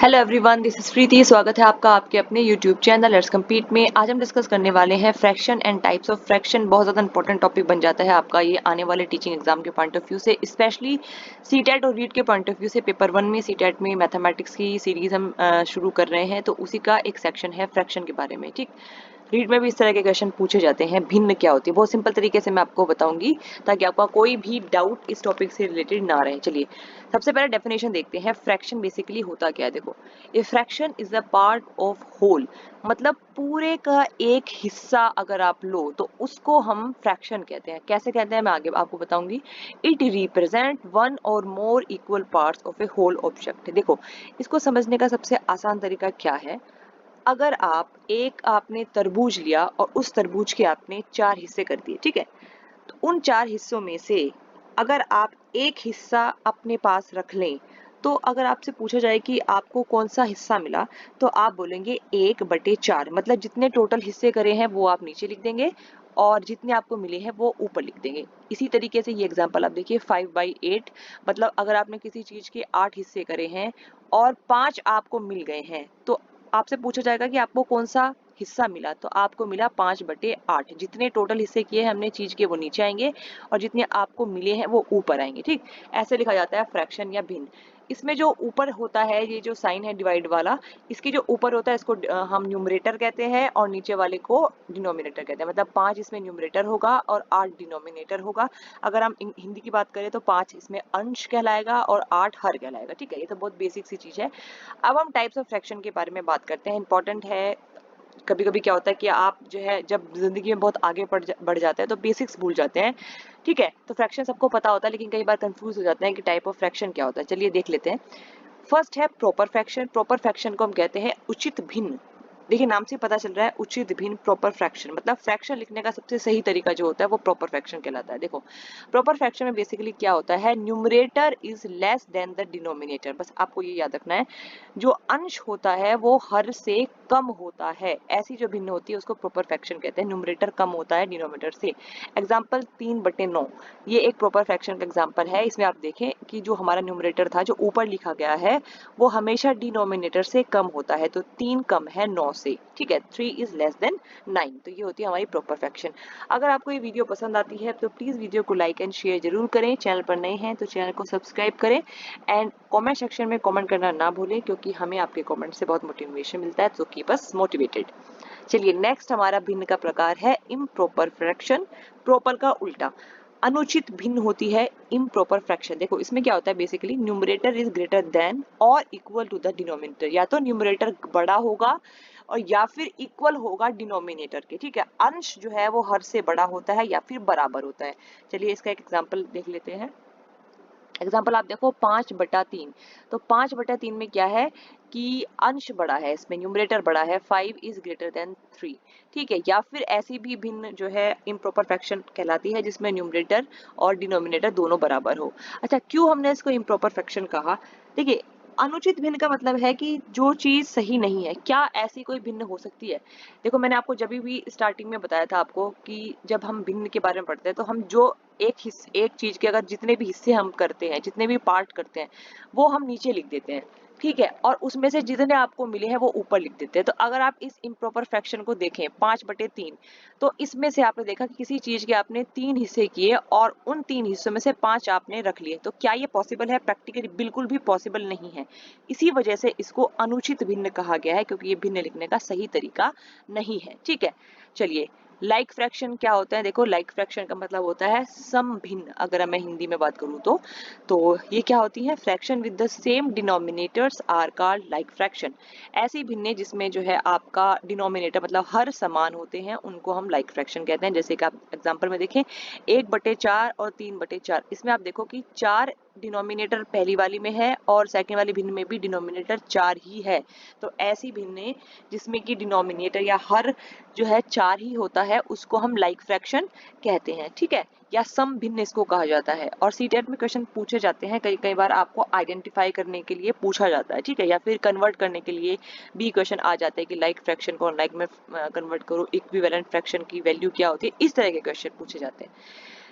Hello everyone, this is प्रीति। स्वागत है आपका आपके अपने यूट्यूब चैनल लेट्स कंपीट में। आज हम डिस्कस करने वाले हैं fraction and types of fraction. बहुत ज़्यादा इंपॉर्टेंट टॉपिक बन जाता है आपका ये आने वाले टीचिंग एग्जाम के पॉइंट ऑफ व्यू से, स्पेशली सीटेट और रीट के पॉइंट ऑफ व्यू से। पेपर 1 में सीटेट में मैथमेटिक्स की सीरीज हम शुरू कर रहे हैं, तो उसी का एक सेक्शन है फ्रैक्शन के बारे में। ठीक, रीड में भी इस तरह के क्वेश्चन पूछे जाते हैं। भिन्न क्या होती है, बहुत सिंपल तरीके से मैं आपको बताऊंगी ताकि आपका कोई भी डाउट इस टॉपिक से रिलेटेड ना रहे। चलिए सबसे पहले डेफिनेशन देखते हैं। फ्रैक्शन बेसिकली होता क्या है, देखो, a fraction is a part of whole, मतलब पूरे का एक हिस्सा अगर आप लो तो उसको हम फ्रैक्शन कहते हैं। कैसे कहते हैं मैं आगे आपको बताऊंगी। It represent one or more equal parts of a whole object. देखो, इसको समझने का सबसे आसान तरीका क्या है। अगर आपने तरबूज लिया और उस तरबूज के आपने 4 हिस्से कर दिए, ठीक है, तो उन 4 हिस्सों में से अगर आप एक हिस्सा अपने पास रख लें, तो अगर आपसे पूछा जाए कि आपको कौन सा हिस्सा मिला, तो आप बोलेंगे 1/4। मतलब जितने टोटल हिस्से करे हैं वो आप नीचे लिख देंगे और जितने आपको मिले हैं वो ऊपर लिख देंगे। इसी तरीके से ये एग्जांपल आप देखिए, 5/8, मतलब अगर आपने किसी चीज के 8 हिस्से करे हैं और 5 आपको मिल गए हैं, तो आपसे पूछा जाएगा कि आपको कौन सा हिस्सा मिला, तो आपको मिला 5/8। जितने टोटल हिस्से किए हैं हमने चीज के वो नीचे आएंगे और जितने आपको मिले हैं वो ऊपर आएंगे। ठीक, ऐसे लिखा जाता है फ्रैक्शन या भिन्न। इसमें जो ऊपर होता है, ये जो साइन है डिवाइड वाला, इसके जो ऊपर होता है इसको हम न्यूमरेटर कहते हैं और नीचे वाले को डिनोमिनेटर कहते हैं। मतलब 5 इसमें न्यूमरेटर होगा और 8 डिनोमिनेटर होगा। अगर हम हिंदी की बात करें तो 5 इसमें अंश कहलाएगा और 8 हर कहलाएगा। ठीक है, ये तो बहुत बेसिक सी चीज है। अब हम टाइप्स ऑफ फ्रैक्शन के बारे में बात करते हैं। इंपॉर्टेंट है। कभी कभी क्या होता है कि आप जो है जब जिंदगी में बहुत आगे बढ़ जाते हैं तो बेसिक्स भूल जाते हैं। ठीक है, तो फ्रैक्शन सबको पता होता है लेकिन कई बार कंफ्यूज हो जाते हैं कि टाइप ऑफ फ्रैक्शन क्या होता है। चलिए देख लेते हैं। फर्स्ट है प्रॉपर फ्रैक्शन। प्रॉपर फ्रैक्शन को हम कहते हैं उचित भिन्न। देखिए नाम से पता चल रहा है उचित भिन्न प्रॉपर फ्रैक्शन, मतलब फ्रैक्शन लिखने का सबसे सही तरीका जो होता है वो प्रॉपर फ्रैक्शन कहलाता है। देखो, प्रॉपर फ्रैक्शन में बेसिकली क्या होता है, numerator is less than the denominator. बस आपको ये याद रखना है, जो अंश होता है वो हर से कम होता है। ऐसी जो भिन्न होती है उसको प्रॉपर फ्रैक्शन कहते हैं। न्यूमरेटर कम होता है डिनोमिनेटर से। एग्जाम्पल 3/9, ये एक प्रॉपर फ्रैक्शन का एग्जाम्पल है। इसमें आप देखें कि जो हमारा न्यूमरेटर था जो ऊपर लिखा गया है वो हमेशा डिनोमिनेटर से कम होता है, तो 3 कम है 9 से। ठीक है, 3 इज लेस देन 9। तो ये होती है हमारी प्रॉपर फ्रैक्शन। अगर आपको ये वीडियो पसंद आती है तो प्लीज वीडियो को लाइक एंड शेयर जरूर करें। चैनल पर नए हैं तो चैनल को सब्सक्राइब करें एंड कमेंट सेक्शन में कमेंट करना ना भूलें, क्योंकि हमें आपके कमेंट से बहुत मोटिवेशन मिलता है। तो कीप अस मोटिवेटेड। चलिए नेक्स्ट हमारा भिन्न का प्रकार है इम्प्रॉपर फ्रैक्शन। प्रॉपर का उल्टा अनुचित भिन्न होती है इम्प्रॉपर फ्रैक्शन। देखो इसमें क्या होता है, basically numerator is greater than और इक्वल टू द डिनोमिनेटर। या तो न्यूमरेटर बड़ा होगा और या फिर इक्वल होगा डिनोमिनेटर के। ठीक है, अंश जो है वो हर से बड़ा होता है या फिर बराबर होता है। चलिए इसका एक एग्जांपल देख लेते हैं। एग्जाम्पल आप देखो 5/3, तो 5/3 में क्या है कि अंश बड़ा है, इसमें न्यूमरेटर बड़ा है, 5 इज ग्रेटर देन 3। ठीक है, या फिर ऐसी भी भिन्न जो है इम्प्रॉपर फ्रैक्शन कहलाती है जिसमें न्यूमरेटर और डिनोमिनेटर दोनों बराबर हो। अच्छा, क्यों हमने इसको इम्प्रॉपर फ्रैक्शन कहा। देखिए, अनुचित भिन्न का मतलब है कि जो चीज सही नहीं है। क्या ऐसी कोई भिन्न हो सकती है। देखो मैंने आपको जब भी स्टार्टिंग में बताया था आपको कि जब हम भिन्न के बारे में पढ़ते हैं तो हम जो एक चीज के अगर जितने भी हिस्से हम करते हैं, जितने भी पार्ट करते हैं, वो हम नीचे लिख देते हैं। ठीक है, और उसमें से जितने आपको मिले हैं वो ऊपर लिख देते हैं। तो अगर आप इस इम्प्रॉपर फ्रैक्शन को देखें 5/3, तो इसमें से आपने देखा कि किसी चीज के आपने 3 हिस्से किए और उन 3 हिस्सों में से 5 आपने रख लिए। तो क्या ये पॉसिबल है, प्रैक्टिकली बिल्कुल भी पॉसिबल नहीं है। इसी वजह से इसको अनुचित भिन्न कहा गया है, क्योंकि ये भिन्न लिखने का सही तरीका नहीं है। ठीक है, चलिए लाइक फ्रैक्शन क्या होता है। देखो लाइक फ्रैक्शन का मतलब होता है सम भिन्न। अगर मैं हिंदी में बात करूं तो ये क्या होती है, fraction with the same denominators are called like fraction. ऐसी भिन्ने जिसमें जो है आपका डिनोमिनेटर मतलब हर समान होते हैं उनको हम लाइक फ्रैक्शन कहते हैं। जैसे कि आप एग्जांपल में देखें 1/4 और 3/4, इसमें आप देखो कि 4 डिनोमिनेटर पहली वाली में है और सेकंड वाली भिन्न में भी डिनोमिनेटर 4 ही है। तो ऐसी भिन्ने जिसमें कि डिनोमिनेटर या हर जो है 4 ही होता है उसको हम लाइक फ्रैक्शन कहते हैं। ठीक है, या सम भिन्न इसको कहा जाता है। और सीटेट में क्वेश्चन पूछे जाते हैं, कई कई बार आपको आइडेंटिफाई करने के लिए पूछा जाता है। ठीक है, या फिर कन्वर्ट करने के लिए भी क्वेश्चन आ जाते हैं कि लाइक फ्रैक्शन को लाइक में कन्वर्ट करो, इक्विवेलेंट फ्रैक्शन की वैल्यू क्या होती है, इस तरह के क्वेश्चन पूछे जाते हैं।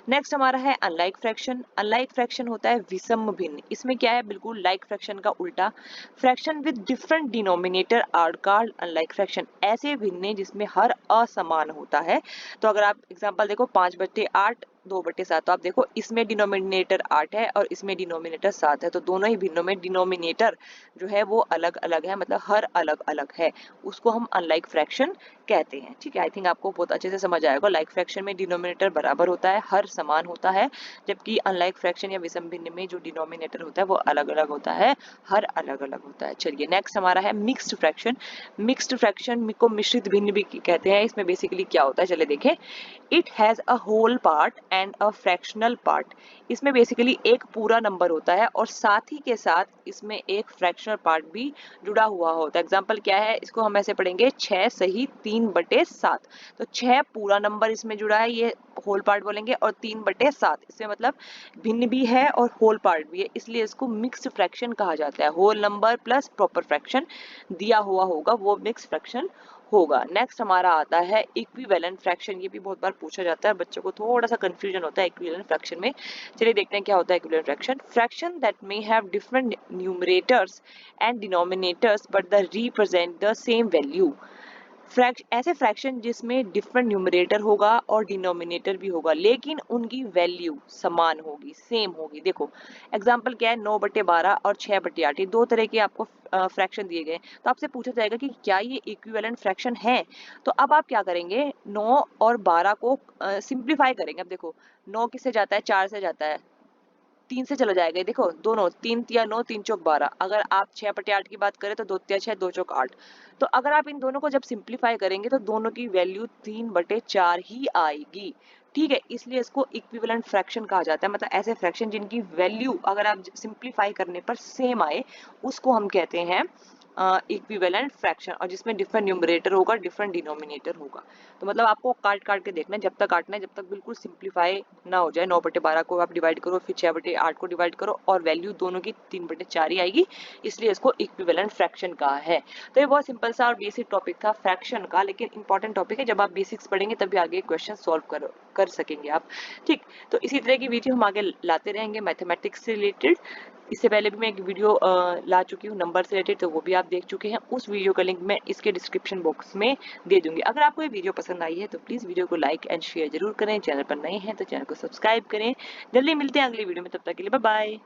नेक्स्ट हमारा है अनलाइक फ्रैक्शन। अनलाइक फ्रैक्शन होता है विषम भिन्न। इसमें क्या है, बिल्कुल लाइक फ्रैक्शन का उल्टा। Fraction with different denominator are called unlike fraction. ऐसे भिन्न जिसमें हर असमान होता है। तो अगर आप एग्जांपल देखो 5/8 2/7, तो आप देखो इसमें डिनोमिनेटर 8 है और इसमें डिनोमिनेटर 7 है, तो दोनों ही भिन्नों में डिनोमिनेटर जो है वो अलग अलग है, मतलब हर अलग अलग है, उसको हम अनलाइक फ्रैक्शन कहते हैं। ठीक है, आई थिंक आपको बहुत अच्छे से समझ आएगा। लाइक फ्रैक्शन में डिनोमिनेटर बराबर होता है, हर समान होता है, जबकि अनलाइक फ्रैक्शन या विषम भिन्न में जो डिनोमिनेटर होता है वो अलग अलग होता है, हर अलग अलग होता है। चलिए नेक्स्ट हमारा है मिक्स्ड फ्रैक्शन। मिक्स्ड फ्रैक्शन को मिश्रित भिन्न भी कहते हैं। इसमें बेसिकली क्या होता है, चलिए देखें। It has a whole part and a fractional part. इसमें बेसिकली एक पूरा नंबर होता है और साथ ही के साथ इसमें एक फ्रैक्शनल पार्ट भी जुड़ा हुआ होता है। एग्जांपल क्या है, इसको हम ऐसे पढ़ेंगे 6 सही 3/7। तो 6 पूरा नंबर इसमें जुड़ा है, ये होल पार्ट बोलेंगे, और 3/7 इसमें मतलब भिन्न भी है और होल पार्ट भी है, इसलिए इसको मिक्स्ड फ्रैक्शन कहा जाता है। Whole number plus proper fraction दिया हुआ होगा वो मिक्स्ड फ्रैक्शन होगा। नेक्स्ट हमारा आता है इक्विवेलेंट फ्रैक्शन। ये भी बहुत बार पूछा जाता है, बच्चों को थोड़ा सा कंफ्यूजन होता है इक्विवेलेंट फ्रैक्शन में। चलिए देखते हैं क्या होता है equivalent fraction. Fraction that may have different numerators and denominators but the represent the same value. ऐसे फ्रैक्शन जिसमें डिफरेंट न्यूमरेटर होगा और डिनोमिनेटर भी होगा, लेकिन उनकी वैल्यू समान होगी, सेम होगी। देखो एग्जांपल क्या है, 9/12 और 6/8, ये दो तरह के आपको फ्रैक्शन दिए गए। तो आपसे पूछा जाएगा कि क्या ये इक्विवेलेंट फ्रैक्शन है। तो अब आप क्या करेंगे, 9 और 12 को सिंप्लीफाई करेंगे। अब देखो 9 किससे जाता है, 4 से जाता है, 3 से चला जाएगा। देखो दोनों 3 तिया 9 3 चौक 12। अगर आप 6/8 की बात करें तो 2 तिया 6 2 चौक 8। तो अगर आप इन दोनों को जब सिंप्लीफाई करेंगे तो दोनों की वैल्यू 3/4 ही आएगी। ठीक है, इसलिए इसको इक्विवेलेंट फ्रैक्शन कहा जाता है। मतलब ऐसे फ्रैक्शन जिनकी वैल्यू अगर आप सिंप्लीफाई करने पर सेम आए, उसको हम कहते हैं इक्विवेलेंट फ्रैक्शन, और जिसमें डिफरेंट न्यूमरेटर होगा, डिफरेंट डिनोमिनेटर होगा। तो मतलब आपको काट काट के देखना है, जब तक काटना है जब तक बिल्कुल सिंप्लीफाई ना हो जाए। 9/12 को आप डिवाइड करो, फिर 6/8 को डिवाइड करो, और वैल्यू दोनों की 3/4 ही आएगी, इसलिए इसको इक्विवेलेंट फ्रैक्शन कहा है। तो ये बहुत सिंपल सा और बेसिक टॉपिक था फ्रैक्शन का, लेकिन इंपॉर्टेंट टॉपिक है। जब आप बेसिक्स पढ़ेंगे तभी आगे क्वेश्चन सॉल्व कर सकेंगे आप। ठीक, तो इसी तरह की वीडियो हम आगे लाते रहेंगे मैथमेटिक्स से रिलेटेड। इससे पहले भी मैं एक वीडियो ला चुकी हूँ नंबर से रिलेटेड, तो वो भी आप देख चुके हैं। उस वीडियो का लिंक मैं इसके डिस्क्रिप्शन बॉक्स में दे दूंगी। अगर आपको ये वीडियो पसंद आई है तो प्लीज वीडियो को लाइक एंड शेयर जरूर करें। चैनल पर नए हैं तो चैनल को सब्सक्राइब करें। जल्दी मिलते हैं अगली वीडियो में, तब तक के लिए बाय बाय।